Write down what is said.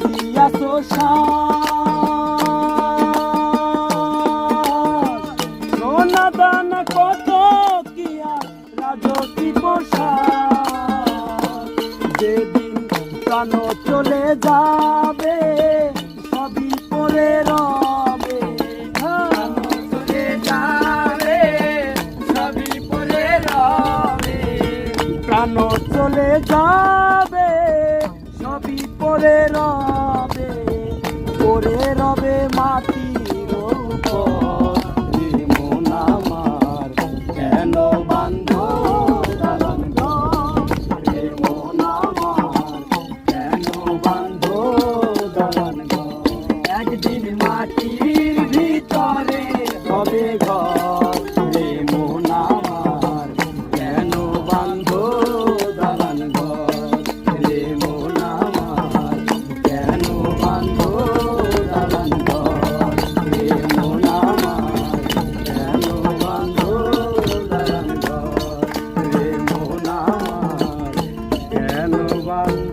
দিয়াছো সোনা দানা কত কিয়া রাজকি পোশাক যেদিন প্রাণ চলে যাবে সবই পরে রবে চলে যাবে সবই পরে রবে প্রাণ চলে যাবে সবই পরে রবে পরে রবে মাটির উপর মন আমার কেন বান্ধ দালান ঘর রে মন আমার কেন বান্ধ দালান ঘর একদিন মাটির ভিতরে হবে ঘর রে মন আমার কেন বান্ধ দালান ঘর রে মন আমার কেন বান্ধ দালান ঘর রে মন আমার কেন বান্ধ দালান ঘর রে মন আমার কেন বান্ধ